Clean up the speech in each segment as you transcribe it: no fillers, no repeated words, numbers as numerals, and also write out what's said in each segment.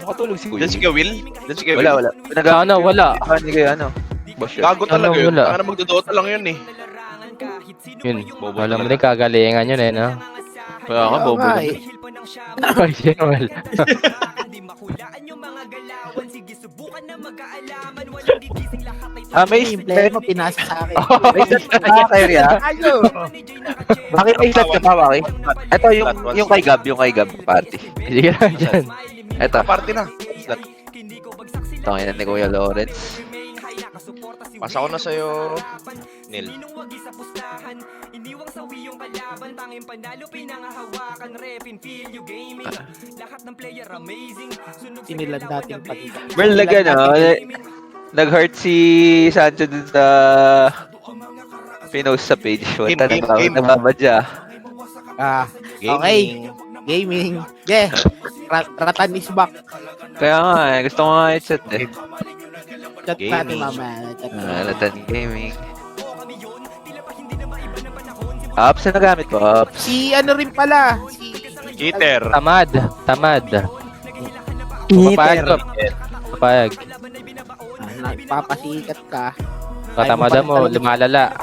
Makatulog si Kuya. Diyan si Kawil? Diyan si Kawil? Wala. Ano, wala. Hindi kayo ano. Boss yun. Gago talaga yun. wala. Baka na magdodota lang yun eh. Yun. Bobo Alam mo talaga. din kagalingan yun eh, no? Kaya nga, bobo nga lang. eh. Original. May Yung player mo, pinasa sa akin. may stat ka ba kay Ria? Ayo! Bakit may stat ka pa, Maki? Ito yung kay Gab party. Sige lang dyan. Ito. Party na. Tangin na ni Kuya Lawrence. Pasa ko na sa'yo, Neil. Sinilan dating pag Merl, nag-hurt si Sancho dun sa pinost sa page. Wala Game. nagbabadya. Okay. Gaming. Yeah. Ratan is back. Kaya nga gusto ko nga i-chat eh. Chat natin mamaya. Latan Gaming. Ops, na nagamit ko? Ops. Si ano rin pala. Si Cheater. Tamad. Papayag ko. Papayag. Nagpapasikat ka. Katamada mo, lumalala.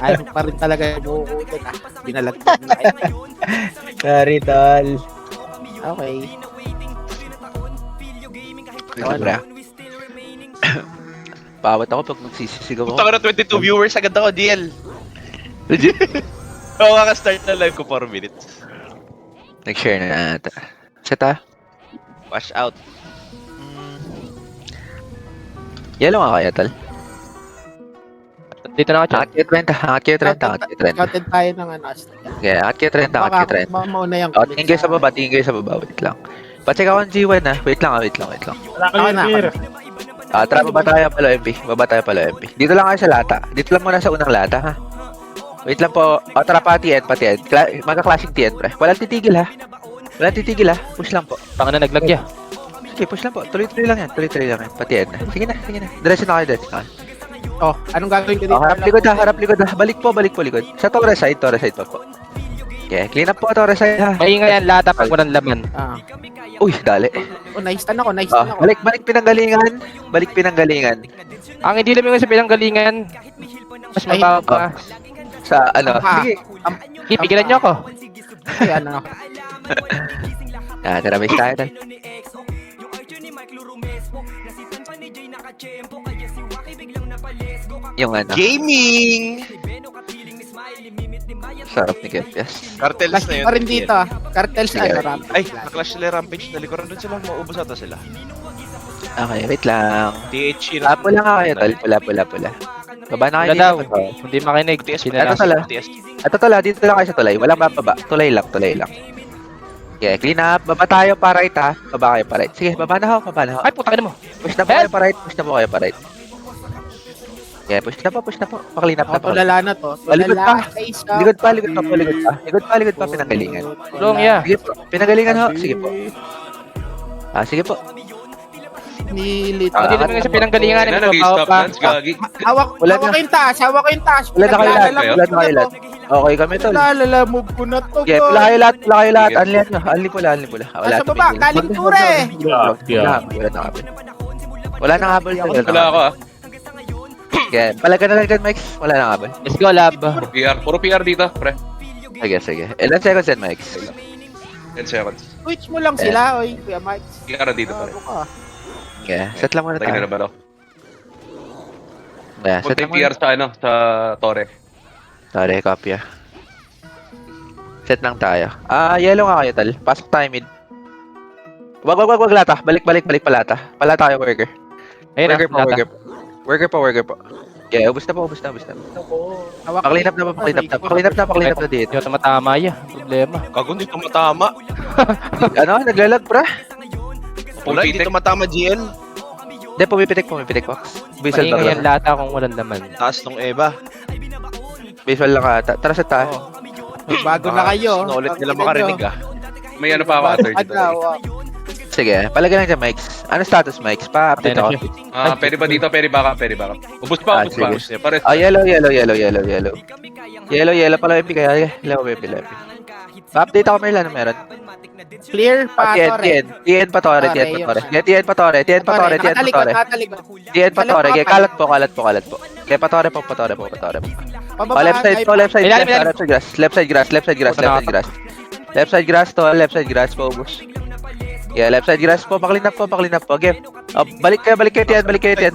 Ayaw pa rin talaga bukutin ah. Binalagtag na eh. Sorry, tol. Okay. Sobra. Bawat ako pag magsisisigaw ako. Punta ka na 22 viewers, agad ako, DL. Oo, kaka-start na live ko 4 minutes. Nag-share na ata. Seta? Wash out. Yellow nga kaya, tol. Dito na ako, chat. Angat kayo 30. Counted tayo ng ano. Okay, angat kayo 30. Baka mauna yung Tingin kayo sa baba, wait lang. Pacheck ako ng G1 ah. Wait lang. Ako na. Tara, baba tayo pala MP. Dito lang kayo sa lata. Dito lang muna sa unang lata, ha? Wait lang po. Tara, pati end. Magka-clashing TN, pre. Walang titigil, ha? Push lang po. Tanga na naglag ya. Sige, push lang po. Tuloy-tuloy lang yan. Pati end. Sige na. Diretso na kayo. Oh, anong gagawin ko dito? Harap likod ha. Balik po likod. Sa Torres side pa po. Okay, clean up po Torres side, ha? Maingay yan lata pag walang laman. Uy, dali. Oh, nice tan ako. Balik pinanggalingan. Ang hindi lang yung sa pinanggalingan. Mas mababa pa. Sa ano? Sige. Sige, pigilan nyo ako. Ay, ano. Tara, may tayo. Yung ano, Gaming! sarap ni Kepias. Cartels Last na yun. pa rin dito ah. Cartels Sige. ano, Rampage. Ay, na-clash sila Rampage. Nalikuran doon sila. Maubos ata sila. Okay, wait lang. THC Pula nga kayo, tol. Pula. Baba na kayo Wala daw. dito. Hindi makinig. TS Ito tala. Ito tala, dito lang kayo sa tulay. Walang bababa. Tulay lang. Okay, clean up. Baba tayo pa right, ha? Baba kayo pa right. Sige, baba na ho. Ay, puta ka na mo. Push na po kayo pa right. Okay, push na po. Pa-clean up na po. Tulala na to. Likod pa. Likod pa. Pinanggalingan. Long ya. Sige po. Pinanggalingan ho. Sige po. Sige po. Nilit. Hindi lang yung sa pinanggalingan. Ano, Mababaw nag-stop pa. dance, gagi. Hawak Wala ko na. yung taas. Wala na kayo lahat. Okay kami, tol. Lalala, move ko na to. Okay, pula kayo lahat. Anli pula. Wala. Nasa baba, galing ture. Wala nang habol. Wala ako ah. Okay, palaga na lang dyan, Mike. Wala nang habol. Let's go, lab. Puro PR dito, pre. Sige. Ilan seconds yan, Mike? 10 seconds. Switch mo lang sila, oy. Kuya Mike. PR dito, pre. Okay, set lang muna Tingnan na tayo. ba to? Yeah, set Punta lang yung PR muna. sa ano, sa Torre. Sorry, copy ah. Set lang tayo. Yellow nga kayo, tal. Pasok tayo mid. Wag lata. Balik palata. Palata kayo, worker. Ayun Worker po. Okay, ubus na po. Paklinap na dito. Hindi ako tumatama ya. Problema. Gago, hindi tumatama. Ano? Naglalag, pra? Wala, hindi tumatama, GL. Hindi, pumipitik po. Visual Maingay ba? yan lata kung walang laman. Taas nung Eva. Visual lang ata. Tara sa tayo. Bago na kayo. Ulit nila makarinig ah. May ano pa ako, after dito. Sige, palagay lang dyan, Mikes. Ano status, Mikes? Pa-update Patay na ako. Pwede ba dito? Pwede backup, pwede backup. Ubus pa, ubus pa. sige. Pares. Ah, yellow. Yellow pala MP kaya. Yellow MP. Pa-update ako, Merl. Ano meron? Clear pa, Torre. TN pa Torre. TN pa Torre. Kaya kalat po. Kaya pa Torre po. Pababa, Oh, left side Ilalim. Left side grass po, ubos. Yeah, left side grass po, paklean up po. Game. Oh, balik kayo TN. Balik kayo TN.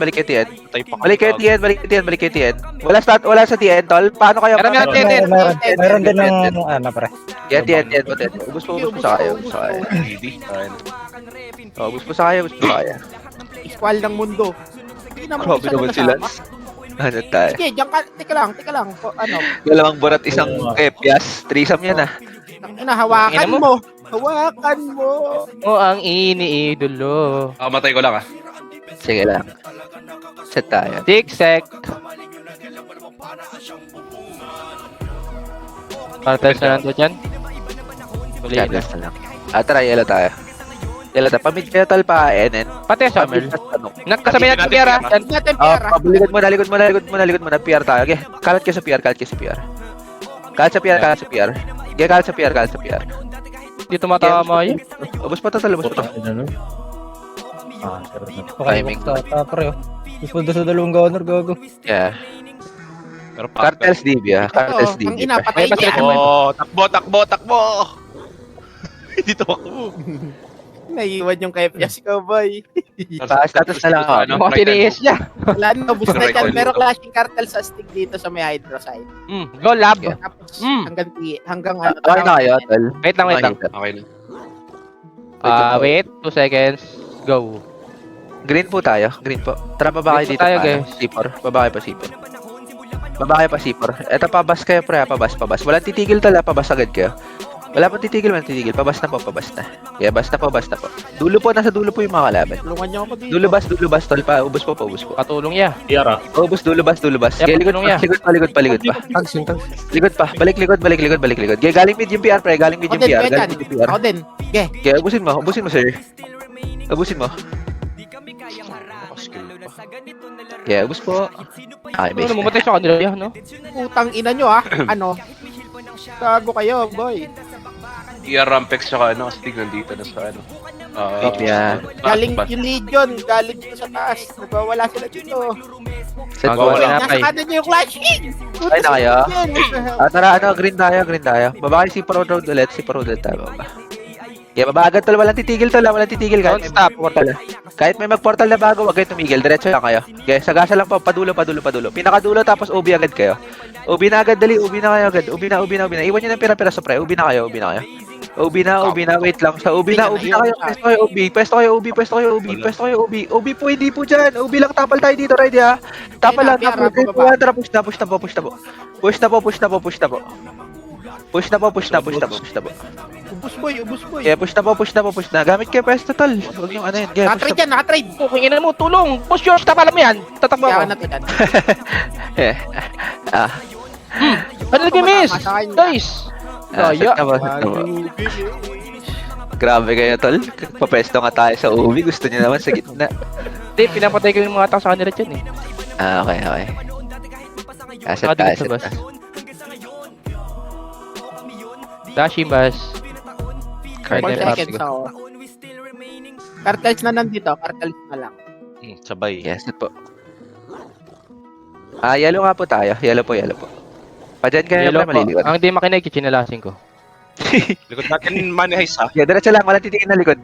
Wala sa TN, tol. Paano kayo? Meron Meron din ng ano, pre. Yeah, TN po. Ubos po sa kayo. Ready. Ayun. Oh, ubos po sa kayo. Squall ng mundo. Hindi naman Grabe isa naman na sila. kasama. Ano tayo? Sige, diyan ka. Teka lang. Ano? Dalawang burat, isang kepyas. Threesome yan ah. Hawakan Ina mo. O ang iniidolo. Matay ko lang ah. Sige lang. Set tayo. Tiksek. Cartels na nandun dyan. Huli na. Chatlas na lang. Tara, yellow tayo. Pamid kayo tol pa, NN. Pati sa Mel. Nagkasabay natin Piera. Yan. Natin Oh, pera. pabuligod mo na PR tayo. Okay, kalat kayo sa PR. Kalat sa PR. Hindi tumatama yun. Ubus pa to. Timing. Pre, gusto sa dalawang gunner, gago. Yeah. Pero pa. Cartels DB ah. Cartels Ang DB. ina, patay May niya. Oh, takbo. Dito ako. Naiiwan yung kay Pias ko, boy. Pa-status na lang ako. Mukhang tiniis niya. Wala na, ubus na dyan. Pero clashing cartel sa stick dito sa may hydro side. Go lab. Tapos Mm. hanggang ano. Okay na kayo, tol. Wait lang. Okay lang. Wait. 2 seconds. Go. Green po tayo. Tara, baba kayo Green po dito. tayo, paano? guys. C4. Baba kayo pa C4. Eto, pabas kayo, pre. Pabas. Walang titigil tala. Pabas agad kayo. Wala pang titigil. Pabas na po. Yeah, basta po. Dulo po, nasa dulo po yung mga kalaban. Tulungan niyo ako dito. Dulo bas, tol. Ubus po. Patulong niya. Tiara. Ubus, dulo bas. Yeah, Kaya likod patulong niya. pa. Likod pa. Balik likod. Kaya galing mid yung PR, pre. Ako din, Ako din. Okay. Kaya ubusin mo, sir. Ubusin mo. Kaya ubus po. Okay, Ano, base. mamatay sa kanila yan, no? Putang ina nyo ano? Gago kayo, boy. Tiara Rampex tsaka stick nandito na sa ano. Yeah. Galing yung Legion, galing dito sa taas. Nagwawala sila dito. Set Mga po. wala. Nasa Patay. kanan nyo yung Clash King! Ay na kayo? Tara, green tayo. Baba kayo si Road ulit. Tayo baba. Yeah, baba agad tol. Walang titigil tol. Don't stop. Kahit may mag-portal na bago, wag kayo tumigil. Diretso lang kayo. Okay, sagasa lang po. Padulo. Pinakadulo tapos OB agad kayo. OB na agad, dali. OB na kayo agad. OB na. Iwan nyo ng pira-pira sa pre. OB na kayo. OB na. Wait lang. Sa OB na kayo. Pwesto kayo OB. OB po, hindi po dyan. OB lang. Tapal tayo dito, ready ha. Tapal lang. Tara, push na po. Push na po. Ubus boy. Yeah, push na. Gamit kayo pwesto tol. Huwag yung ano yun. Yeah, push Nakatrade yan, nakatrade. Puking ina mo, tulong! Push yours, tapala mo yan! Tatakbo Kaya ako. ka natin. Yeah. Ano nag-miss? Tumatama sa kanya. Guys! Daya. Set na po. Grabe kayo tol. Papesto nga tayo sa uwi. Gusto niyo naman sa gitna. Hindi, pinapatay ko yung mga tao sa kanila dyan eh. Okay. Set Saka tayo, dito sa set bus. tayo. Dashing bus. 4 Cartel seconds ako. Cartels na nandito, cartels na lang. Sabay. Yes, set po. Yellow nga po tayo. Yellow po. Pa-dyan kayo Yellow na po. malilikod. Ang di makinig, chinalasin ko. Likod natin money heist ha. Yeah, diretso lang. Walang titingin na likod.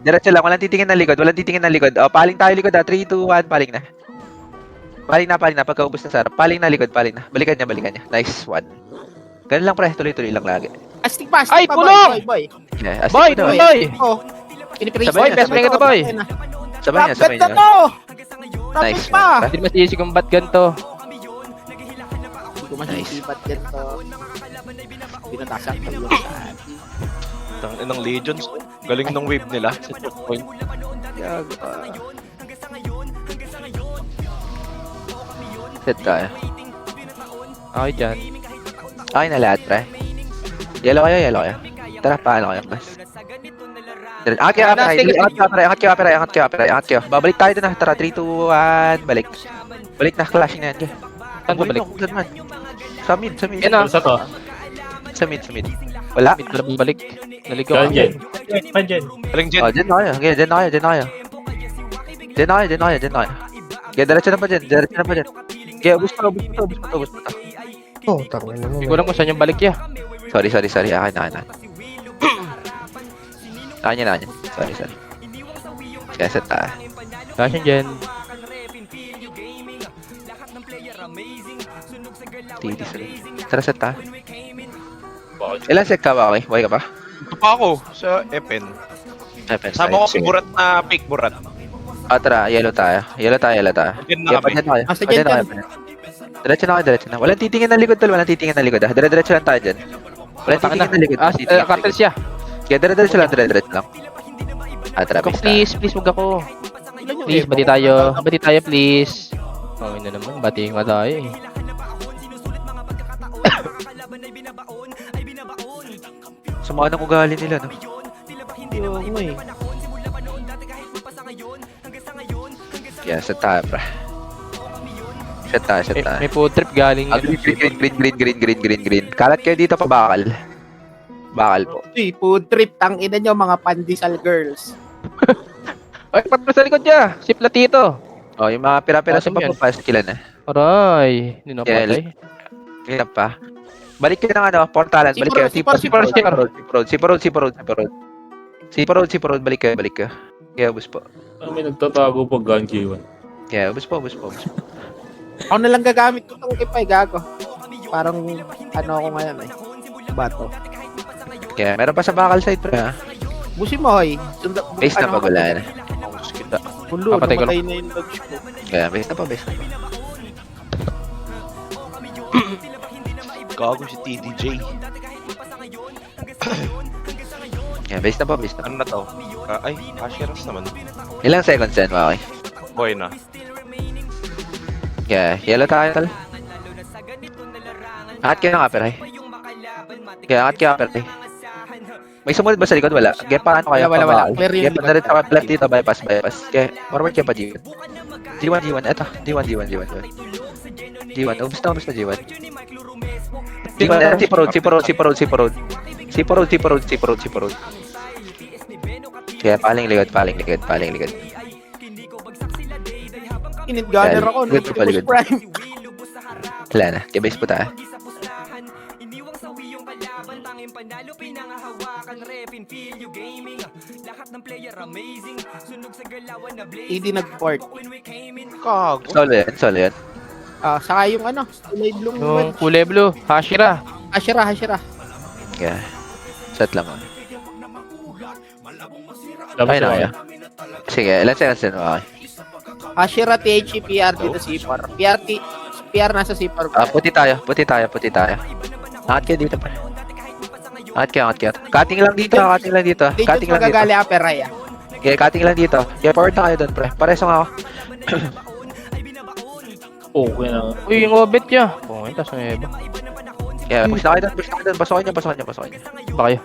Walang titingin na likod. Paling tayo likod ha. 3, 2, 1. Paling na. Pagkaubos na sarap. Paling na likod. Balikan niya. Nice one. Ganun lang pre. Tuloy lang lagi. Astig pa, Ay, pa, tulong! boy. Yeah, Boy, astig po daw. boy! Oh, pinipraise Sabay Boy, best friend kita, boy. Sabay niya. Rocket na to! Rocket Nice. pa! Hindi masisi kung ba't ganito. Hindi ko masisipat yan to. Pinatasak ko yun sa Ng Legions. Galing ng wave nila. Sa checkpoint. Set tayo. Okay dyan. Okay na lahat pre. Yellow kayo. Tara, paano kayo? Mas. Angat kayo, Sige, sige. angat kayo. Babalik tayo dun na. Tara, 3, 2, 1, balik. Balik na, clashing na yan. Saan ba balik? Sa mid. Yan ah. Sa to. Sa mid. Wala. Mid ko na balik. Naligaw Yan, ako. Jen. Galing Jen. Oh, dyan na kayo. Dyan na kayo. Kaya diretso na pa dyan. Kaya ubus mo to. Oh, tangin na Hindi naman. ko alam kung saan yung balik ya. Sorry. Akin na. Kanya. Sorry. Kaya set tayo. Kasi dyan. Titi sa Tara set tayo. Bakit? Ilan set ka ba? Okay? Buhay ka pa? Ito pa ako sa Epen. Sama ko si Burat na fake Burat. Tara. Yellow tayo. Jen na Kaya pa kami. dyan tayo. Sige, dyan. Diretso na. Walang titingin na likod tol. Dire-diretso lang tayo dyan. Walang titingin na likod. Cartel siya. Kaya dire-diretso lang. Tara, Ako, basta. please, wag ako. Please, bati tayo, please. Oh, na naman, batiin nga tayo eh. Sumama ng ugali nila, no? Yung mo eh. Kaya set tayo, pre. Set tayo. May food trip galing. Green. Kalat kayo dito pa bakal. Bakal po. Uy, food trip. Tangina nyo, mga pandesal girls. Ay, patro sa likod niya. Si Platito. Oh, yung mga pira-pira sa Awesome yan. papapasok kila na. Aray, hindi na patay. Kaya pa. Balik kayo ng ano, portalan. Balik kayo. Si Parod. Balik kayo. Kaya ubus po. Ano may nagtatago pag Ganji 1? Kaya ubus po. Ako na lang gagamit ko itong ipay, gago. Parang, ano ako ngayon eh. Bato. Kaya meron pa sa bakal side, pre, ha? Busi mo, hoy. Base na pag wala na. Hulo, Papatay ko namatay na yung dogs ko. Kaya base na pa. Gago si TDJ. Kaya base na pa. Ano na to? Ay, Asheras naman. Ilang seconds yan, okay? Boy na. Kaya, yellow tayo, tal. Angat kayo ng upper high. Kaya angat kayo upper high. May sumunod ba sa likod? Wala. Kaya paano kayo? Wala. Clear yung Kaya pa narin sa left dito, bypass. Kaya, forward kayo pa G1. G1. Eto, D1. Ubus na G1. Si Parod. Kaya paling likod. Init gunner ako. Good pa, Optimus good. Prime. Wala na. Kaya base po tayo. ED nag-port. Gago. Solo yan. Saka yung ano, kulay blue. Yung kulay blue, Hashira. Hashira. Kaya, set lang mo. Labas Ay, na na kaya. Sige, ilan seconds din, okay. Hashira, THC, PR dito C4. PR nasa C4. Puti tayo. Angat kayo dito, pre. Angat kayo. Cutting lang dito. Di just magagali aperay ah. Okay, cutting lang dito. Kaya forward na kayo doon, pre. Pareso nga ako. Okay na. Uy, yung obit niya. Oh, ito sa eba. Kaya, push na kayo doon. Pasokin niyo. Ba kayo?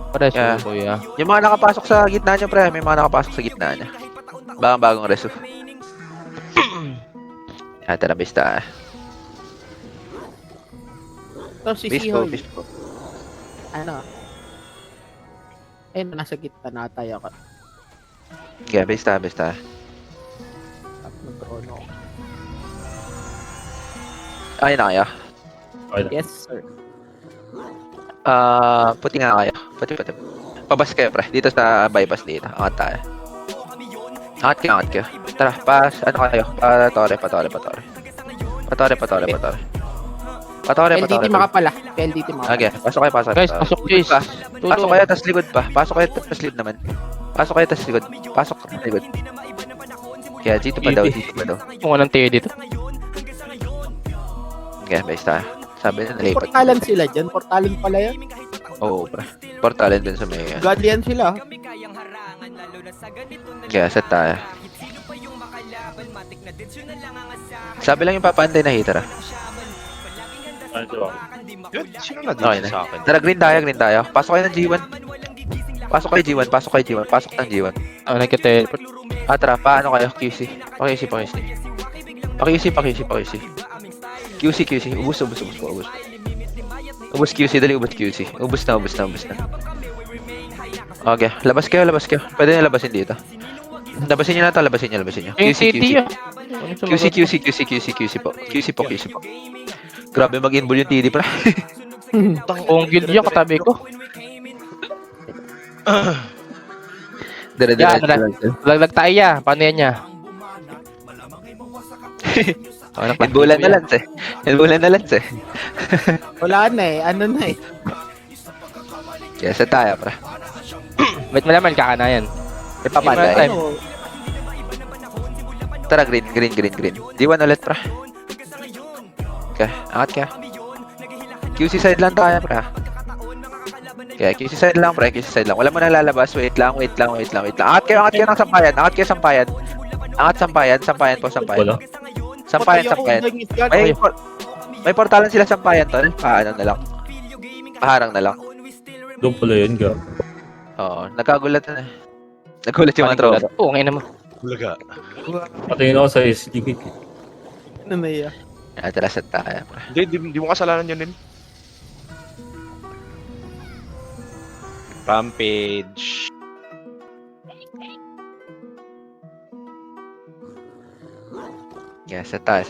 Pares Yeah. ko, kuya. Yung mga nakapasok sa gitna niyo, pre. May mga nakapasok sa gitna niya. Bagong reso. Tara, base tayo. Ito si Base po. Sihoy. Ano? Ayun, nasa gitna na tayo ako. Kaya, base tayo. Nag-on ako. Ayun na kayo. Okay na. Yes, sir. Puti nga kayo. Puti. Pabas kayo, pre. Dito sa bypass dito. Angat tayo. Angat kayo. Tara, pass. Ano kayo? Patore. LDT makapala. LDT makapala. Okay, pasok kayo. Guys, pasok guys. Pasok kayo, tas likod pa. Pasok kayo, tas likod naman. Pasok likod. Kaya dito pa daw. Kung walang tayo dito. Okay, base tayo. Sabi na nalipat. Portalan sila dyan. Portalan pala yan. Oo, pre. Portalan dun sa may... Godlian sila. Kaya, set tayo. Sabi lang yung papantay na hitter, ah. Ano ito ba? Yun, sino na Okay dito na. sa akin? Tara, green tayo. Pasok kayo ng G1. Pasok kay G1, pasok kay G1, pasok ng G1. Nagka-teleport. Atra, paano kayo? QC. Pakisi. QC. Ubus. Ubus QC, dali ubus QC. Ubus na. Okay, labas kayo. Pwede nyo labasin dito. Labasin nyo na to, labasin nyo. Yung city ah. QC po. Grabe mag-inbol yung TD, pra. Buong guild yung katabi ko. Yan, laglag tayo ya. Paano yan niya? Inbulan na lance eh. Wala na eh. Ano na eh. Yes, tayo, pra. Ba't mo naman kakanayan? Ipapanda eh. Ano, Tara, green. D1 ulit, pra. Okay, angat ka. QC side lang tayo, pra. Okay, QC side lang, pre. Wala mo nang lalabas. Wait lang. Angat kayo ng sampayan. Sampayan po. Wala. Sampayan. Ay, May portalan sila sampayan, tol. Paharang na lang. Doon pala yun, ga. Oo, nagkagulat na. Nagulat yung mga tropa. Oo, ngayon naman. Bulaga. Patingin ako sa SG. ano na yan? Atras at tayo, pre. Hindi mo kasalanan yun din. Rampage. Yeah, set tayo.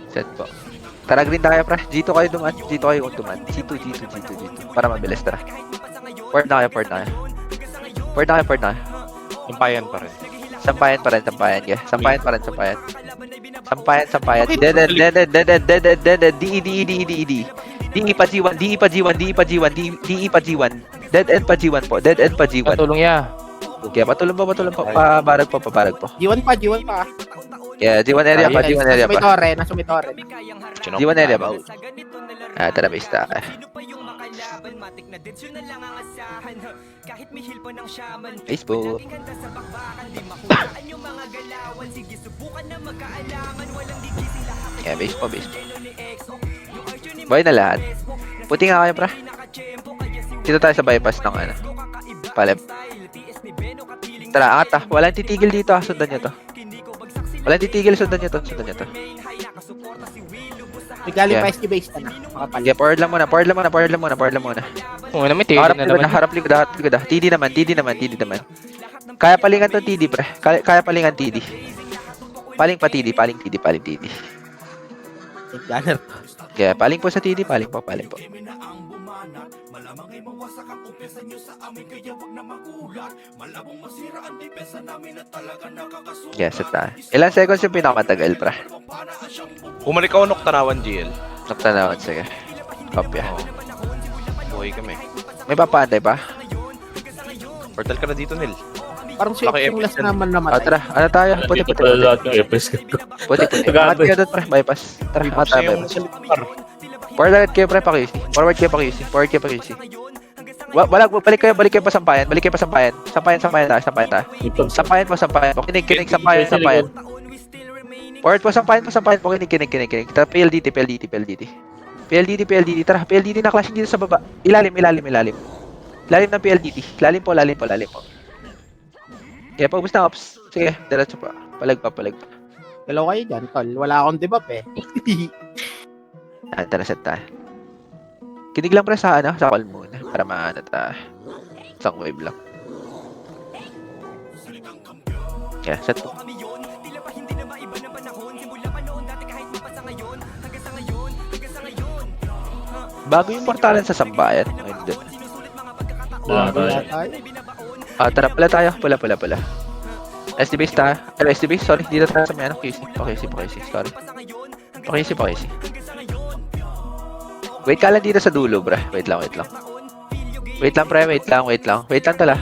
Set po. Tara, green tayo, pre. G2 kayo dumaan. G2. G2. Para mabilis, tara. Port na kayo. Sampayan pa rin. Sampayan. Yeah. Sampayan. Dead. DE pa G1. Dead end pa G1 po. Patulong ya. Okay, patulong po. Pabarag po. G1 pa. Yeah, G1 area pa. Nasa may torre. G1 area pa. Tara, base tayo. Facebook. Yeah, base po. Boy na lahat. Puti nga kayo, pra. Dito tayo sa bypass ng palep. Tara, angat ah. Walang titigil dito ah. Sundan nyo to. Sundan nyo to. May galing Yeah. pa SG base na. Makapal. Okay, forward lang muna. Oo, naman tigil na naman. Harap likod ah. TD naman. Kaya palingan to TD, pre. Kaya palingan TD. Paling TD. Gunner. Yeah, paling po sa TD, paling po. Yeah, set tayo. Ilang seconds yung pinakamatagal, pra? Bumalik ako Noctanawan GL. Nagtanawan, sige. Kopya. Buhay kami. May papaantay pa? Portal ka na dito, Nil. Parang siya Laki yung last epic naman Ah, namatay. tara. Ano tayo? Puti. Dito pala lahat ng FS ko. Puti. Angat kayo doon, pre. Bypass. Tara, angat tayo, bypass. Forward kayo, pre, Forward kayo pa QC. Balik kayo pa sampayan. Sampayan tayo. Sampayan po. Kinig, sampayan. Forward po, sampayan po. Kinig. Tara, PLDT. Tara, PLDT na clashing dito sa baba. Ilalim. Lalim ng PLDT. Lalim po. Kaya pag na ops. Sige, diretso pa. Palag pa. Dalaw kayo dyan, tol. Wala akong debuff eh. Tara, set tayo. Kinig lang pre sa call muna. Para maano tayo. Isang wave lang. Yeah, set po. Bago yung portalan sa sambayan. Hindi. Wala tayo. Yata. Tara, pala. SD base tayo. SD base, sorry. Dito tayo sa may QC. QC. Sorry. QC. Wait ka lang dito sa dulo, bro. Wait lang. Wait lang, pre. Wait lang tala.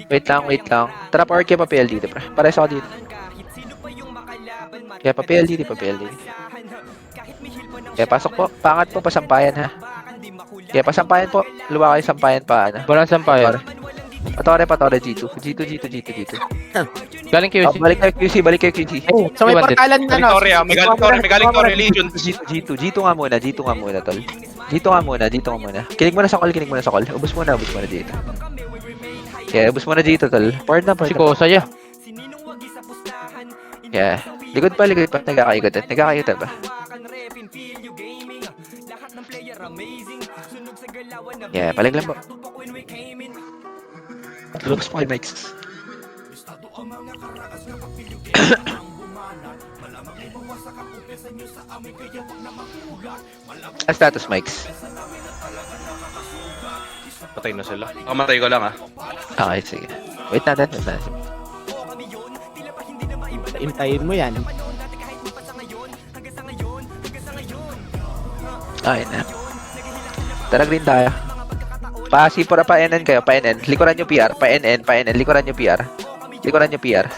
Wait lang. Tara, power kaya pa PL dito, pre. Pares ako dito. Kaya pa PL dito. Kaya pasok po. Pangat po, pasampayan, ha. Kaya pasampayan po. Luwa kayo sampayan pa, Walang sampayan. Patore, G2. Galing QC. Balik kayo QC. So may portalan na Galing Torre, may galing Torre, Legion. G2 nga muna, tol. Dito ka muna, dito ka muna. Kinig mo na sa call, kinig mo na sa call. Ubus mo na dito. Yeah, ubus mo na dito, tol. Forward na, Si forward na. Kosa ya. Yeah. Likod pa. Nagkakaikutan ba? Yeah, palag lang po. Looks mo kay Mikes. Status Mikes. Patay na sila. Kamatay ko lang ah. Okay, sige. Wait natin. Hintayin mo yan. Okay na. Tara, green tayo. Pa-C4 pa NN kayo, pa NN. Likuran nyo PR, pa NN. Likuran nyo PR.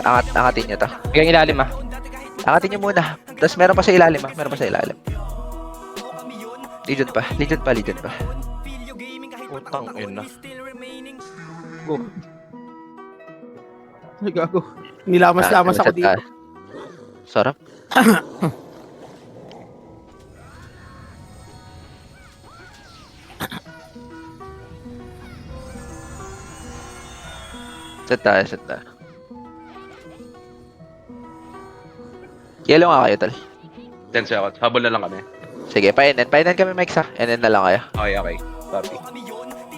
Angatin nyo to. Hanggang ilalim ah. Angatin nyo muna. Tapos meron pa sa ilalim Legion pa. Utang ina. Go. Ay, gago. Nilamas-lamas ako dito. Sarap. Set tayo. Yellow nga kayo, tol. 10 seconds. Habol na lang kami. Sige, pa-NN kami, Mike, ha? NN na lang kayo. Okay. Copy.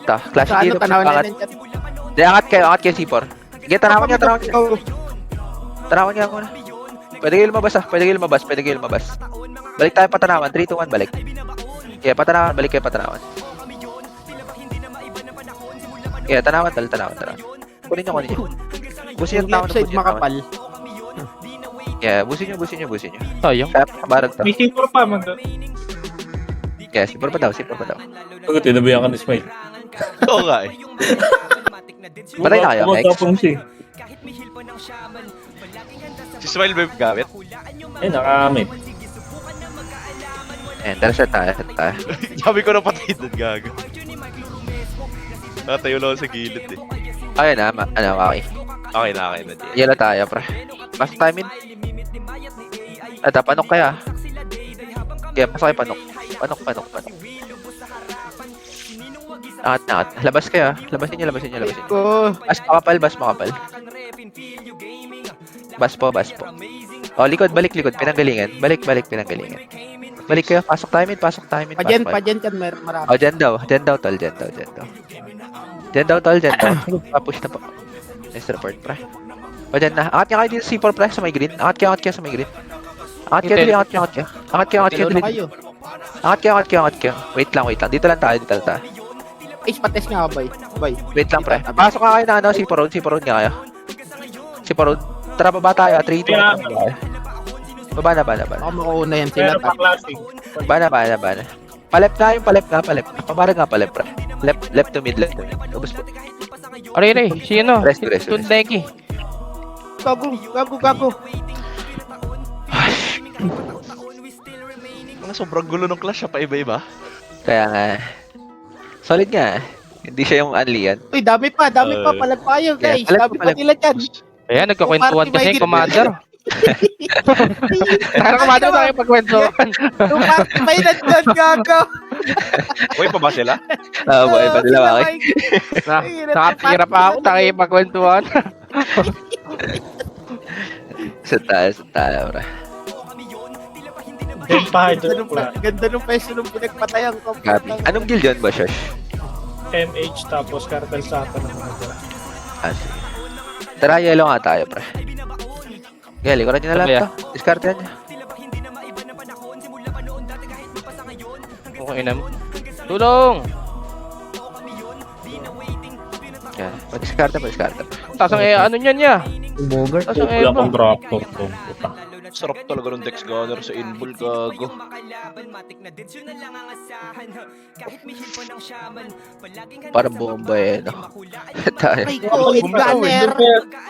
Ito, classic Sa ano, dito. tanawan Angat. na yan. Hindi, angat kayo C4. Sige, tanawan niya. Tanawan niya muna. Pwede kayo lumabas. Balik tayo patanawan. 3, 2, 1, balik. Yeah, patanawan. Balik kayo patanawan. Yeah, tanawan. Kunin nyo. Busin yung Yung left side tao. makapal. Yeah, busin nyo. Sayang. Kaya kabarag to. May sipor pa, man. Yeah, sipor pa daw. Pagod, tinabayan ka ni Smile. Oo nga eh. Patay na kayo, Mike. Tapos siya. Si Smile ba yung gamit? Eh, nakamit. Ayan, tara set tayo. Sabi ko na patay doon, gago. Natayo lang ako sa gilid eh. Ayun na, okay. Okay na. Yellow tayo, pre. Pasok tayo min. Ata, panok kaya. Kaya, pasok kayo panok. Panok. Angat. Labas kayo, Labasin nyo. Go. Bas makapal. Bas po. O, likod. Pinanggalingan. Balik, pinanggalingan. Balik kayo. Pasok tayo min. Pajen yan, meron marami. O, dyan daw, tol. Dyan daw. Papush na po. Nice report, pre. O, dyan na. Angat nyo kayo dito C4, pre, sa may green. Angat kayo sa may green. Angat kayo. Ano kayo? Angat kayo. Wait lang. Dito lang tayo. Ace, pates nga ako, bay. Wait lang, pre. Pasok ka kayo na, C4 road nga kayo. C4 road. Tara, baba tayo. 3, 2, 1. Baba na. Ako makuuna yan sila. Bana. Palep na. Pabarag nga, pre. Left to mid. Ubus po. Aray. Sino? Rest. Tundeki. Gago. Mga sobrang gulo ng clash siya pa iba-iba. Kaya nga. Solid nga. Hindi siya yung unli yan. Uy, dami pa. Palag pa kayo, guys. Yeah, Dami pa nila dyan. Ayan, nagkakwentuhan kasi yung commander. Parang commander tayo pagkwentuhan. Yung party pa yun dyan, gago. Uy, pa ba sila? Boy, pa nila bakit? Nakapira pa ako, nakipagkwentuhan. Sa tayo, bro. Ganda nung peso nung pinagpatayan ko. Gabi. Anong guild yun ba, Shosh? MH tapos Cartel Sata ng mga Sige. Tara, yellow nga tayo, pre. Okay, likuran nyo na lahat to. Discard yan nyo. Okay na. Tulong! Yan. Pa-discard na. Tapos ang ano niyan niya? Bogart. Tapos ang Wala pang drop to. Puta. Sarap talaga ng Dex Gunner sa Invul, gago. Parang bomba eh, no? Tayo. Ay, go, gunner.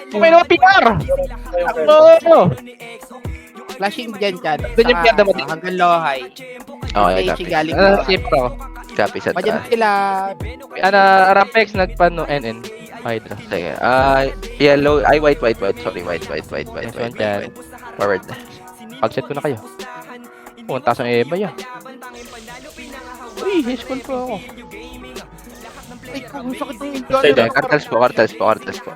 Okay naman, PR! Ako! Flashing dyan. Doon yung PR naman. Hanggang low high. Okay, Si copy. galing Sip ko. Copy sa Pajan tayo. sila. Rampex nagpano, NN. Hydra. Sige. Yellow. Ay, white. Sorry, white. Nice one, Chad. Forward na. Pag-set ko na kayo. Punta sa Eva yan. Uy, high school po ako. Ay, kung sakit ng Tay, gunner tay. ko. Cartels po.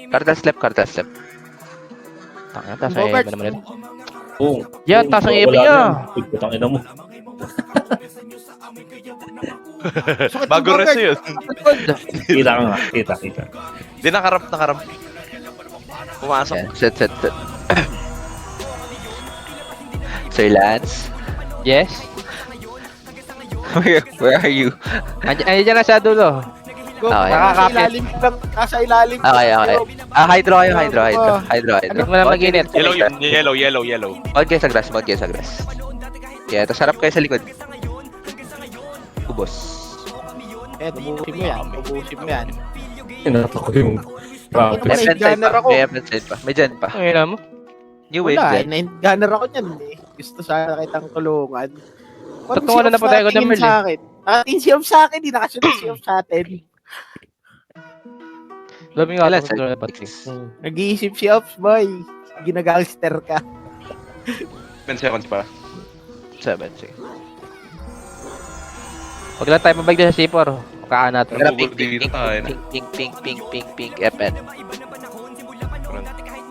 Cartel step. Tangina, taas ang Eva naman ito. Oo. Yan, taas ang Eva niya. Putang ina mo. Sakit Bago ng reso gunner. yun. Kita ka nga. Kita. Di nakaramp. Pumasok. Yan, set. Sir Lance? Yes? Where are you? Andiyan na sa dulo. Go, Okay. nasa ilalim. Okay. Hydro kayo, hydro. Ano mo na mag-init? Yellow. Huwag kayo sa grass. Yeah, tapos harap kayo sa likod. Ubos. Eh, ubusin mo yan. Inato ko yung rapid. May gunner ako. May dyan pa. Ang ina mo. New wave Wala, dyan. gunner ako niyan eh. Gusto sana kitang tulungan. Tatlong ano na patay ko ng Merl eh. Nakatingin si Off sa akin, di nakasunod si Off sa atin. Dami nga Wala, ako. sir. Nag-iisip si Off, boy. Ginagangster ka. 10 seconds pa. 7, 6. Huwag lang tayo mabagda sa C4. Makaan natin. Tara, Bubog dito tayo na. pink, FN. Front.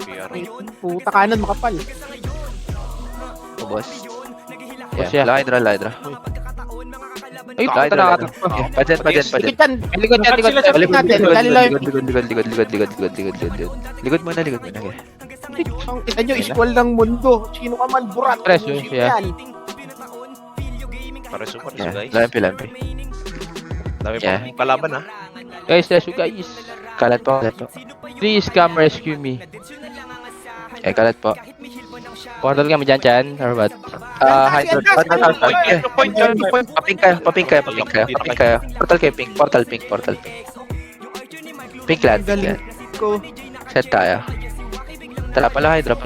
PR. Puta kanan, makapal. Ubos. Ubos Yeah, siya. Hydra. Ay, Hydra, puta nakatakbo. Yeah, pajan. Likod yan. Likod yan, likod. Likod natin. Lalilaw. Likod muna. Okay. Ang kita nyo, squall ng mundo. Sino ka man, burat. Preso, Sino yeah. yan? Pareso Yeah, guys. lampi. Dami Yeah. pang kalaban ha. Guys, let's go guys. Kalat po. Please come rescue me. Kalat po. Portal kami dyan, or what? Hydro. Point. Paping kayo. Portal pink. Pink land. Galing ko. Set tayo. Tara, pala Hydra.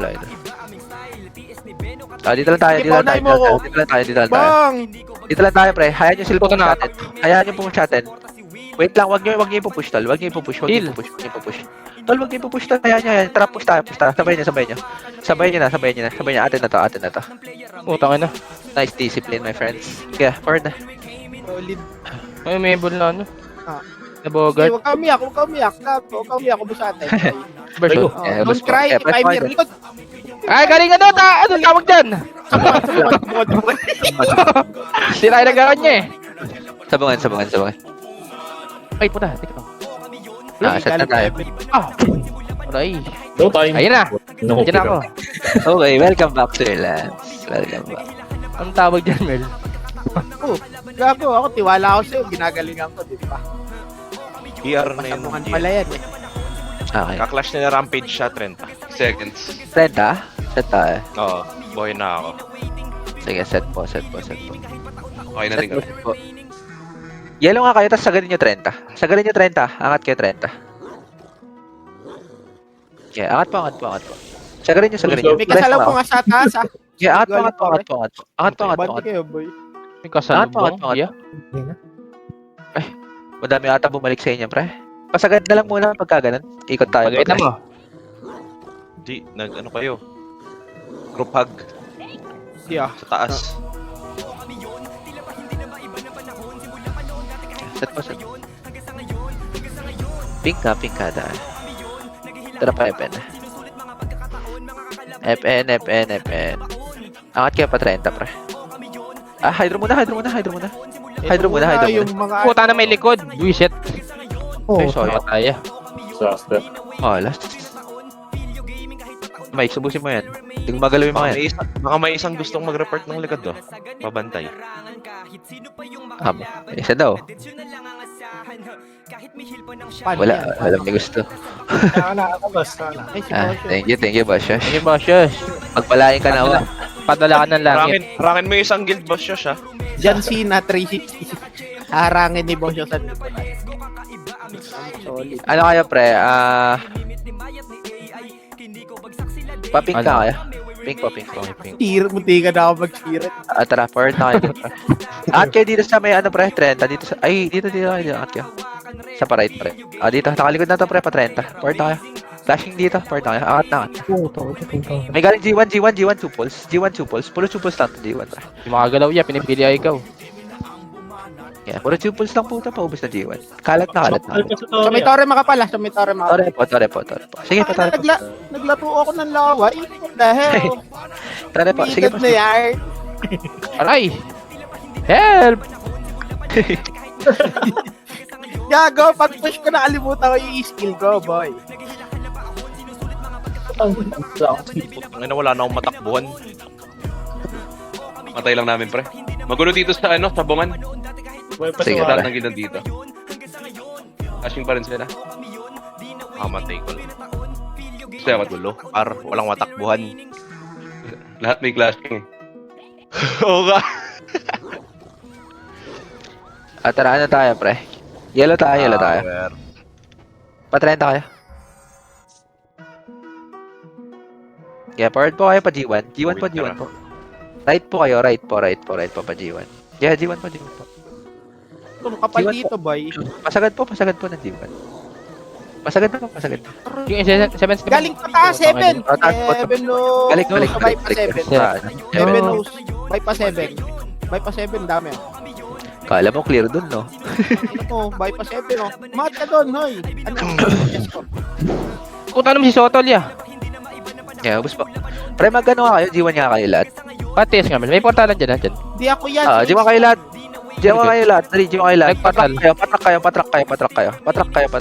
Dito lang tayo. Bang! Dito lang tayo, pre. Hayaan nyo sila pong chatin. Hayaan nyo pong chatin. Wait lang, wag nyo ipupush, tol. Wag nyo ipupush. Tol, wag nyo ipupush, tol. Hayaan nyo, yan. Tara, push tayo. Sabay nyo na. Atin na to. Utang na. Nice discipline, my friends. Yeah, forward na. Solid. Ay, may ball na ano. Ah. Nabogart. Huwag ka umiyak. Ubus atin. Verso. Oh, Yeah, don't ubus po. cry. Yeah, press I'm mo here. yun. Likod. Ay, galing ano ta? Ano tawag dyan? Sira yung nagawan niya eh. Sabungan. Ay, puta. Tika lang. Set na tayo. Aray. No time. Ayun na. Naku, Diyan ako. Okay, welcome back, Sir Lance. Welcome back. Anong tawag dyan, Mel? Gago, ako tiwala ako sa'yo. Ginagalingan ko, di ba? PR na yun. Pasamungan pala yan eh. Okay. Kaklash na rampage siya, 30. Seconds. Set tayo. Oo, buhay na ako. Sige, set po. Okay na din. Set po. Yellow nga kayo, tapos sagarin nyo 30. Angat kayo 30. Yeah, angat po. Sagarin nyo. May kasalaw po nga sa taas ah. Yeah, angat po. Bante kayo, boy. May kasalubong. Angat. Yeah. Madami ata bumalik sa inyo, pre. Pasagad na lang muna pagka ganun. Ikot tayo. Pagkita mo. Di, ano kayo? Group hug Yeah. sa taas. Set po. Pink ka daan. Tara pa, FN. Angat kayo pa 30, pre. Hydro muna. Yung mga Puta na may likod. Wiset. Ay, sorry. Mataya. Disaster. Last. Mike, subusin mo yan. Hindi gumagalaw yung mga yan. Baka may isang gustong mag-report ng likod do. Pabantay. Isa daw. Wala, alam niya gusto. Nakakabas. Ay, si Ah, Bosyo. thank you, boss. Ano ba, Shush? Magpalain ka na ako. Padala ka ng langit. Rangin mo yung isang guild boss siya siya. John Cena 360. Harangin ni Bosyo sa solid. Ano kayo, pre? Papink ka kaya? Pink. Munti ka na ako mag-sirit. Tara, forward na kayo. At kayo dito sa may pre, 30. Dito sa, dito kayo. At kayo. Sa pa right, pre. Dito, nakalikod na to, pre, pa 30. Forward na kayo. Flashing dito, part na kayo. Angat na, angat. Puta, puta. May galing G1 tuples. G1 tuples. Puro tuples lang to G1 pre. Yung mga galaw niya, pinipili ay ikaw. Yeah, puro tuples lang puta, paubos na G1. Kalat na, kalat na. Alpa sa Sa may Toria. tore makapala, sa may tore makapala. Tore po. Sige pa, tore po. Naglato ako ng laway. What the hell? Tore po, sige Needed po. na yan. Aray! Help! Gago, pag push ko nakalimutan ko yung skill ko, boy. Ngayon wala na akong matakbuhan. Matay lang namin, pre. Magulo dito sa ano, sa bungan. Buhay pa si Sige, Wala. Lahat ng gilid dito. Flashing pa rin sila. Matay ko lang. Gusto ako gulo. Walang matakbuhan. Lahat may flashing. Oo nga. Tara, ano tayo pre? Yellow tayo. Power. Pa-30 kayo. Yeah, forward po kayo pa G1. G1 po. Right po kayo, right po pa G1. Yeah, G1 po. Kapal G1 dito, boy. Pasagad po ng G1. Pasagad na. Yung 7 Galing pa taas, 7. Taas po. 7 no. Balik. Sabay pa 7. Saan? 7 no. Bay pa 7. Bay pa 7, dami. Kala mo clear dun, no? Ano to, bay pa 7 no. Mat ka doon, hoy. Ano? Yes ko. Kuta naman si Sotol ya. Yeah, ubus po. Pre, magano nga kayo? G1 nga kayo lahat. Patis nga man. May portalan dyan, dyan. Di ako yan. G1 kayo lahat. G1 kayo lahat. Dali, G1 kayo lahat. Nagpatal. Patrak kayo.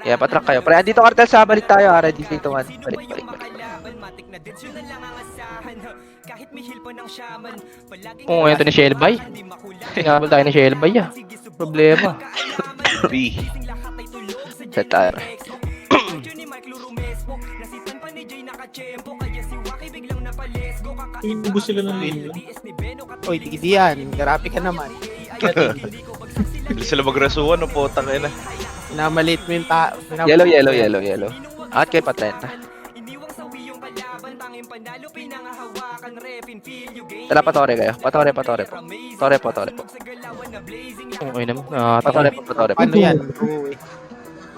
Yeah, patrak kayo. Pre, andito kartel sa balik tayo. Ready, dito man. Balik. Oo, ngayon ito ni Shellbay. Tingabal tayo ni Shellbay ya. Problema. B. Set tayo. Inubos sila ng lane. Oy, tigidi yan. Grabe ka naman. Hindi sila magresuhan. No, putang ina. Namalit mo yung Yellow. Angat kayo pa 30. Tara, patore kayo. Patore po. Tore po. Okay naman. Patore po. Paano yan, Rui?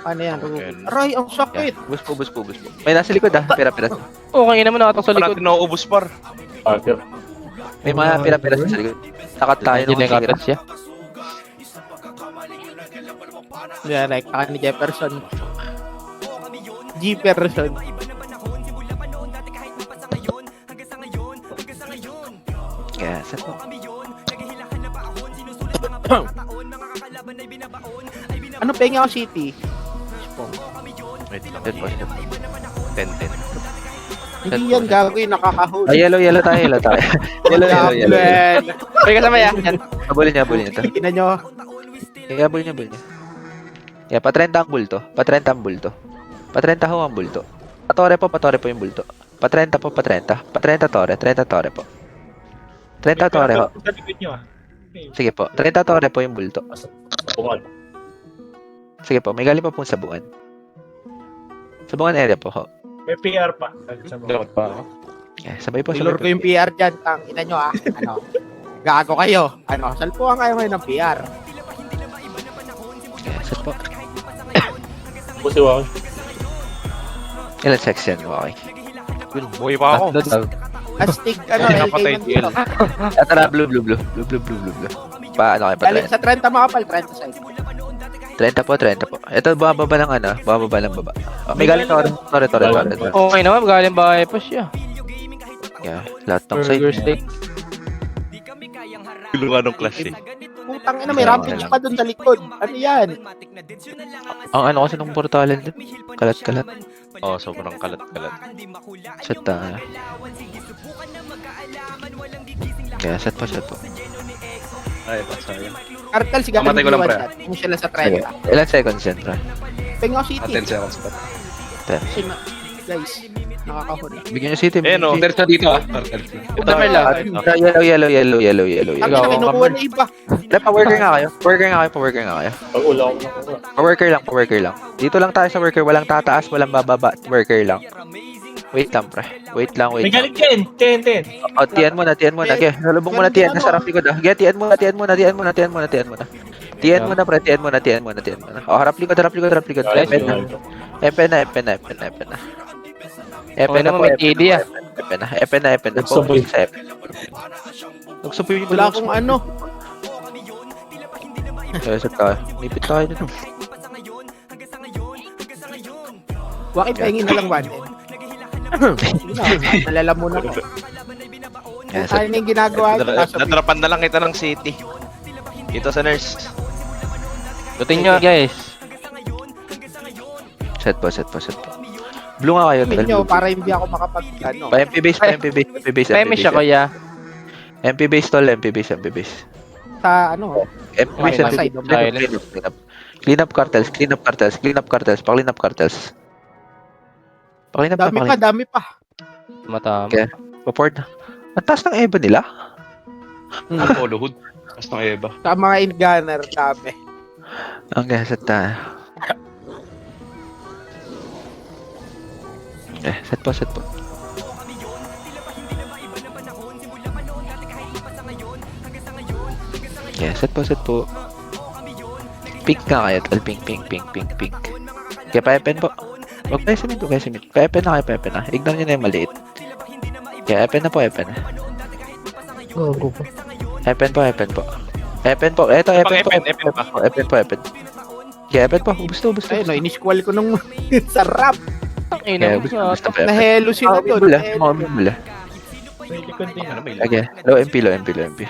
Paano yan, Rui? Okay. Aray, ang sakit. Bus po. May nasa likod Pira. Okay naman nakatak sa Wala likod. natin nauubos par. Parker. May mga pira sa likod. Takat tayo Hindi na nung yung carpet siya. Yeah, like, ni Jefferson. Jefferson. Yeah, set po. Ano penga ako city? Wait lang. Set po. 10. Hindi yan gagawin, nakakahuli. Yellow tayo. Yellow. Gablen. Okay, kasama yan. Yan. Habulin niya to. Tingnan nyo. Habulin niya. Yeah, pa 30 ang bulto. Pa 30 ho ang bulto. Patore po yung bulto. Pa 30 po. Pa 30 tore po. 30 tore ho. Talikod nyo ah. Sige po. 30 tore po yung bulto. Bungan. Sige po. May galing pa po sa bungan. Sa bungan area po ho. May PR pa. Dapat pa ako. Yeah, sabay po. Ilor ko yung PR dyan. Ina nyo ah. Ano? Gago kayo. Ano? Salpuhan kayo ngayon ng PR. Yeah, set po. Pusi ako. Ilan section mo, okay? Yun, buhay pa ako. Astig, ano, Hindi LK napatay man dito. Tara, blue. Pa, ano kayo pa Galing sa 30 makapal, 30 side. 30 po. Ito, bababa ng ano, bababa ng baba. Oh, may galing tore. Okay naman. Galing bahay pa siya. Yeah, lahat ng side. Burger steak. Guluhan ng clash eh. Putang ina, may rampage pa dun sa likod. Ano yan? Ang ano kasi nung portalan din. Kalat. Oo, sobrang kalat-kalat. Set tayo. Yeah, set po. Ay, sayang. Cartel, si Gagawin Pamatay ko lang, pre. Hindi sila sa Sige. 30. Ilan seconds yan, pre? Penga City. 10 seconds pa. Guys, nakakahuli. Bigyan nyo city. Eh, no. There's na dito ah. Ito Merla. Yellow. Ang ina, kinukuha na iba. Pa-worker nga kayo. Pa-worker lang. Dito lang tayo sa worker. Walang tataas, walang bababa. Worker lang. Wait lang, pre. Wait lang. May galing 10. O, tiyan mo na. Okay, salubong mo na tiyan. Nasa harap likod ah. Tiyan mo na. TN muna, pre. TN muna. O, harap likod. Ayos, Epen na. ayos. Epen na. Epen na po. may TD ah. Epen na. Nagsabay. Focus sa Epen. Nagsabay yung Wala akong ano. Sa tayo. Nipit tayo dito. Wakit pahingin na lang 1M. Sige na, nalalamunan ko. Yes, Ano na yung ginagawa ko? Natrapan na lang kita ng city. Dito sa nurse. Lutin nyo guys. set po. Blue nga kayo. Sabihin nyo, para hindi ako makapag, ano. Pa MP base. Peme siya kuya. MP base tol, MP base. Sa, ano, MP base, Okay, MP side. base. Clean up cartels. dami pa. Matama. Okay. Report. Ang taas ng EVA nila. Apollo Hood. Tapos ng Eva. Sa mga in-gunner, dami. Okay, set tayo. Okay, set po. Yeah, set po. Pink nga kayo, tol. Pink. Kaya pa-epen po. Huwag kayo simit. Pa-epen na. Ignore nyo na yung maliit. Kaya epen na. Go po. Epen po. Epen po. Eto, Pang epen pa. po. Epen. Kaya epen po. Ubus to. Ayun, no, iniskwal ko nung sarap. Kaya ubus to. Nahelo sila doon. Mula. May likod din. Ano may Okay. Low MP. Low MP.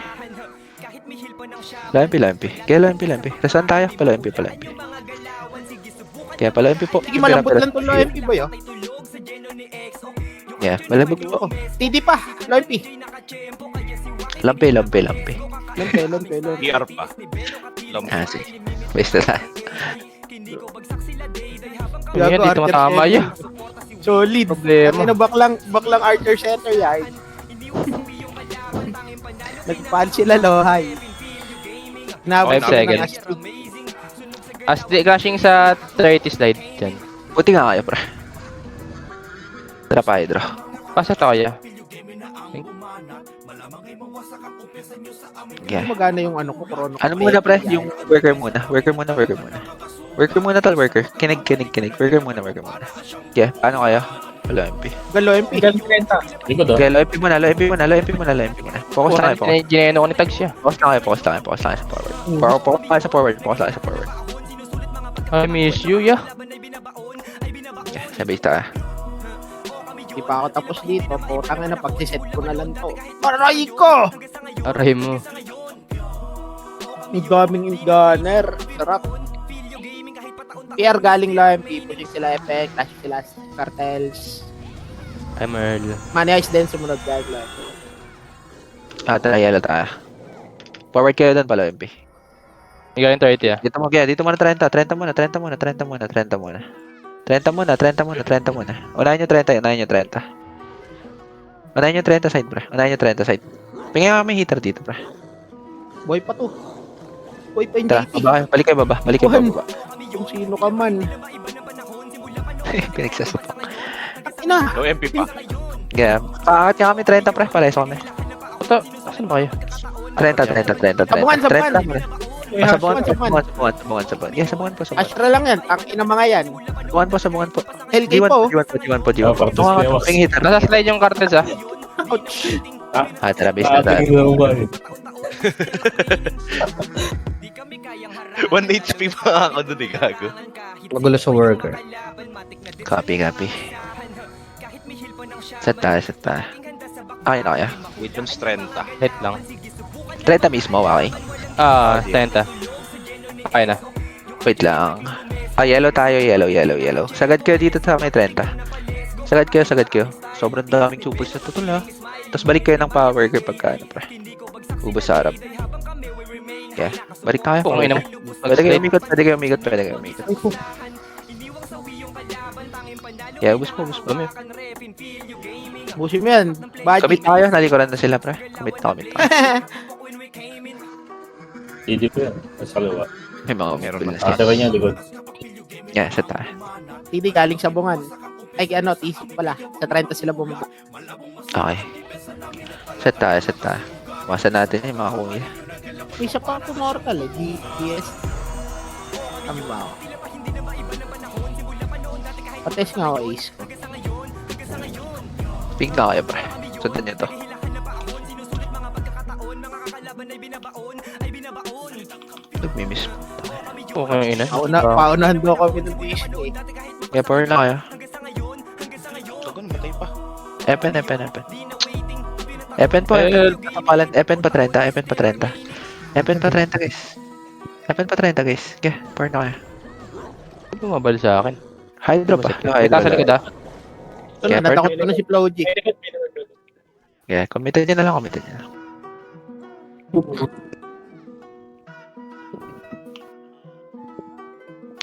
Kaya low MP. Saan tayo? Low MP. Kaya low MP po. Sige, malambot lang to, low MP ba yun? Yeah, malambot po. TD pa, low MP. Lampi. Lompe. PR pa. Sige. Basta tayo. Yan, dito matama yun. Solid. Problema. Ano, baklang Archer Center yan. Nagpaan sila, lohay. Nabot 5 sila ng seconds. Astrid. Astrid crashing sa 30 slide dyan. Buti nga kayo, pre. Tara pa, Hydro. Pasa to kaya. Yeah. Magana yung ano ko, chrono. Ano muna, pre? Yung worker muna. Worker muna, tol, worker. Kinig. Worker muna. Yeah, paano kayo? Low MP. Low MP. Hanggang 30. Likod ah. Okay, low MP muna. Focus lang kayo. Gineno ko ni Tags siya. Focus lang kayo sa forward. Focus lang kayo sa forward. I miss you, yeah. Yeah, sa base tayo. Hindi pa ako tapos dito. Putang na, pag-set ko na lang to. Aray ko! Aray mo. Ang daming in-gunner. Sarap. PR galing low MP. Pushing sila effect. Clash sila cartels. I'm Earl. Money Heist din sumunod guys. Tara, yellow tayo. Forward kayo doon pala, MP. Ikaw yung 30 ah. Dito muna 30 muna. Unahin nyo 30. Unahin nyo 30 side, pre. Pingin nga may heater dito, pre. Boy pa to. Boy pa yung Tara, JP. balik kayo baba. Kung sino ka man. Pinagsasapak. Ina. Low MP pa. Kaya, paangat nga kami 30, pre. Pareso kami. Ito, asan ba kayo? 30. Sabukan. pre. Sabungan. Yeah, sabungan po. Astra lang yan. Ang ina mga yan. Sabungan po. LK po. G1 po. Partos na yawas. Ping heater. Nasa slide yung cartels ah. Ouch. Tara, base na tayo. Ating na ba eh. 1 HP pa ako doon eh, gago. Magulo sa worker. Copy. Set tayo. Okay na kaya. Weapons 30. Hit lang. 30 mismo, okay. Ah, 30. Okay na. Wait lang. Yellow tayo, yellow. Sagad kayo dito sa may 30. Sagad kayo. Sobrang daming supers na tutol ha. Tapos balik kayo ng power kapag ano, pre. Ubus sa harap. Yeah. Balik tayo. Kung ina mo. Pwede kayo umikot. Yeah, ubus mo. Busin mo yan. Budget. Commit tayo, nalikuran na sila, pre. Commit na. Hindi po yan. Sa kaliwa. May mga Meron meron na. na. Asa ka niya, likod. Yeah, set tayo. TD galing sa bungan. Ay, ano, TC pala. Sa 30 sila bumaba. Okay. Set tayo. Masa natin yung mga kuya. May isa pa ako mortal eh. GS. Tama ba ako? Pates nga ako ace ko. Ping na kayo, pre. Sundan nyo to. Nagmimiss. Okay yung ina. Paunahan daw kami ng issue eh. Kaya power na kayo. Tagon, matay pa. Epen. Epen po, Epen pa 30, Epen pa 30. Epen pa 30, guys. Epen pa 30, guys. Okay, power na kayo. Bumabal sa akin. Hydro pa. Ito sa likod ah. Kaya Natakot ko na si Flowgy. Yeah, committed nyo na lang, committed nyo na lang.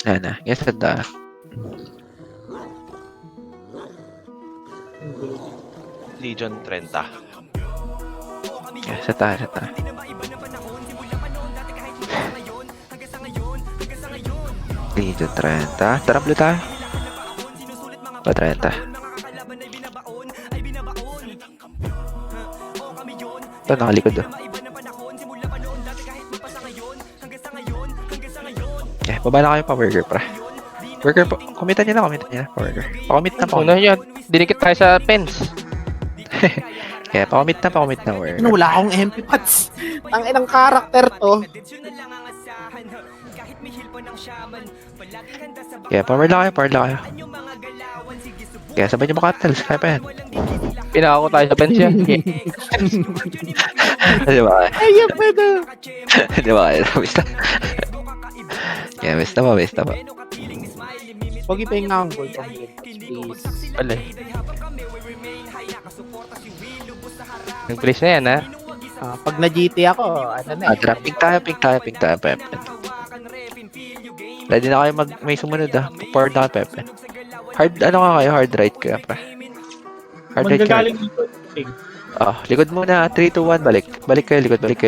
Yan na, yes, tanda. Legion 30. Yeah, sata. Legion 30. Tara, blue tayo. Pa 30. Ito, nakalikod oh. Okay, baba na kayo pa burger, pre. Burger po. Commitan nyo na, pa burger. Pa-commit na, Una yan. Dinikit tayo sa pens. Okay, pa-commit na, burger. Ano, wala akong MP pads. Ang inang karakter to. Okay, power na kayo. Okay, sabay nyo ba cartels? Kaya pa yan. Pinaka ko tayo sa pens yan. Di ba kaya? Ayun, pwede. Di ba kaya? Basta. Okay, basta pa. Huwag ipahinga akong gold on gold, please. Wala. Nag-place na yan ha. Pag na-GT ako, ano na eh. Tara, pink tayo, Pepe. Ready na kayo may sumunod Power na kayo, Pepe. Hard right kayo, pre. Hard right kayo. Manggagaling dito. Likod muna, 3, 2, 1, balik. Balik kayo, likod. Balik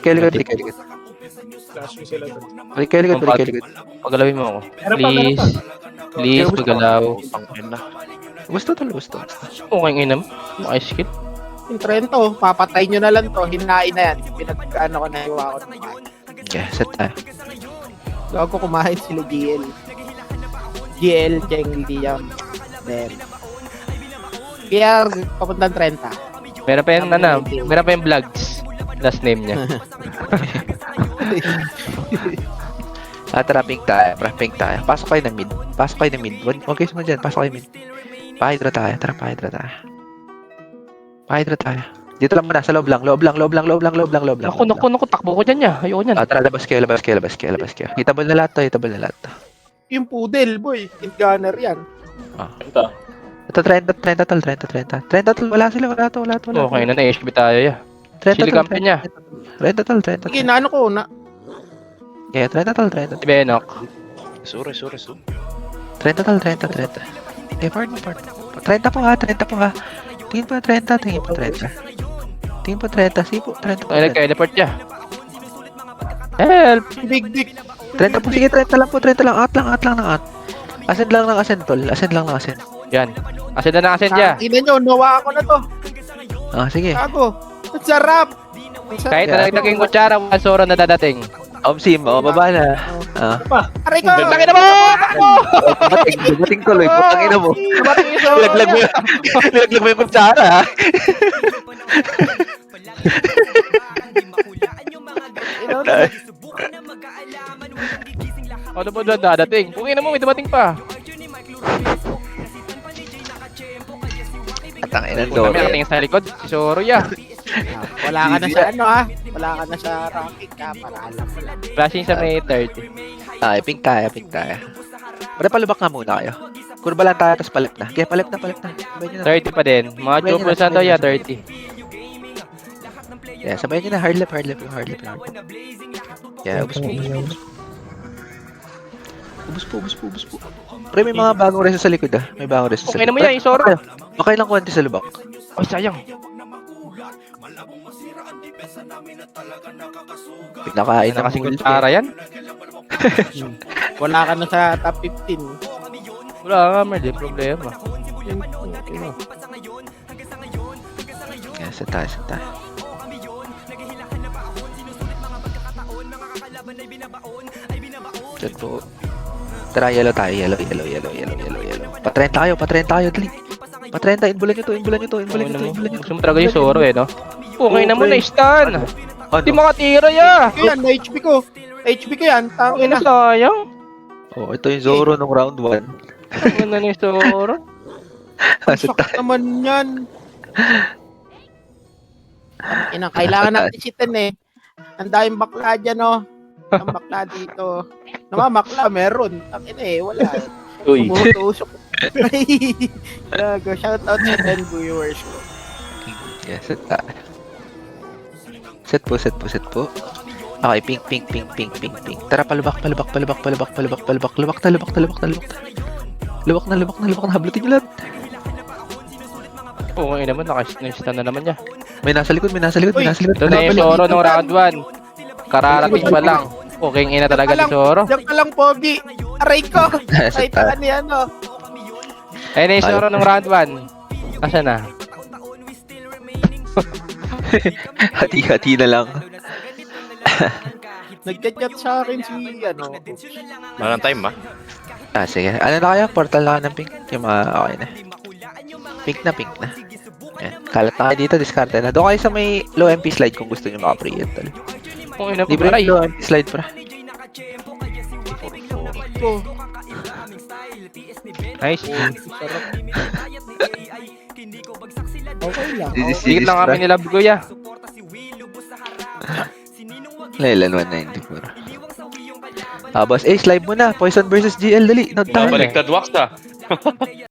kayo, likod. Flashing sila doon. Balik kayo, likod. Pagalawin mo ako. Meron pa. Please, magalaw. Ang ina. Gusto. Okay yung inam. Okay, skill. Yung Trento, papatay nyo na lang to. Hinain na yan. Pinag-ano ko na iwa ko naman. Okay, set tayo. Gago kumain sila GL. GL, Cheng, Liam. Then, Pierre, papuntang 30. Meron pa yung vlogs. Last name niya. Tara, pink tayo. Pasok kayo ng mid. Huwag kayo sumunod dyan, pasok kayo mid. Pa-hydra tayo. Dito lang muna, sa loob lang. Naku, takbo ko dyan niya. Ayoko niyan. Tara, labas kayo. Hitable na lahat to. Yung poodle, boy. Int gunner yan. Ito. Ito, 30 tol. Wala to. Okay na, na-HB tayo ya. 30 Sili kampiyon niya. 30 tol. Sige, naano ko na. Yeah, 30 tol. Si Benok. Sure. 30 tol. Okay, part. 30 po ha. Tingin po 30. Tingin po 30. Sipo, 30 po. Ay, nag-teleport niya. Help! Big. 30 po. Sige, 30 lang po. 30 lang. Out lang. Ascend lang ng ascend, tol. Ascend. Yan. Ascend na ascend niya. Ina nyo, nawa ako na to. Sige. Gago. Ang sarap. Kahit na naging kutsara, wala soro na dadating. Omsim, baba na. Aray ko! Tangin na mo! Dumating tuloy. Putang ina mo. Laglag mo yung kutsara, ha? Ano ba doon dadating? Kung ina mo, may dumating pa. Atang ina Kung do. namin nakatingin sa likod, si Soro ya. Wala ka na sa ano ha? Wala ka na sa ranking ka para alam mo lang. Flashing sa may 30. Pink tayo. Pero palubak nga muna kayo. Kurba lang tayo, tapos palit na. Kaya palit na. Sabay nyo na. 30 pa din. Mga Jumbo Santo ya, 30. Yeah, sabay nyo na. Hard left. Yeah, ubus po. Pre, may mga bagong reso sa likod May bagong reso sa Okay likod. na mo yan, yung Soro. Okay lang konti sa lubak. Ay, sayang. Pinakain Na na kasing kutsara yan. Wala ka na sa top 15. Wala nga, may problema. Yeah, sa tayo. Set po. Tara, yellow tayo. Yellow. Pa-30 tayo, dali. Pa-30, inbulan nyo to. Gusto mo talaga yung Zoro eh, no? Okay na mo, Okay. na-stun. Hindi Ano? makatira ya. Yan, na HP ko. HP ko yan. Okay Tangin na na. sayang. Oh, ito yung Zoro nung round 1. Ang ganda ni Zoro. Sakit naman yan. Ina, kailangan natin sitin eh. Ang daming bakla dyan, oh. Ang bakla dito. Namamakla, meron. Ang ina eh, wala. Uy. Umutusok. Gago, shoutout sa 10 viewers ko. Yes, set po. Okay, pink. Tara, palubak. Lubak na. Hablutin nyo lahat. Okay naman, naka-stun na naman niya. May nasa likod. Ito na yung Zoro nung round 1. Kararating pa lang. Okay, ina talaga ni Zoro. Diyan ka lang, Pogi. Aray ko. Aray ka ni ano. Ayun na yung Zoro nung round 1. Asa na? Hati-hati na lang. Nagchat-chat sa akin si ano. Walang time ba? Sige. Ano na kaya? Portal na ng pink. Yung mga okay na. Pink na. Yan. Kalat na kayo dito. Discard na. Doon kayo sa may low MP slide kung gusto nyo maka-pre-ent. Okay na Libre pa. yung low MP slide pra. Ko. Nice. Okay lang. Sigit lang kami nila Bugoya. Lailan 194. Boss Ace, live mo na. Poison versus GL, dali. Nod tayo. Babaliktad wax ah.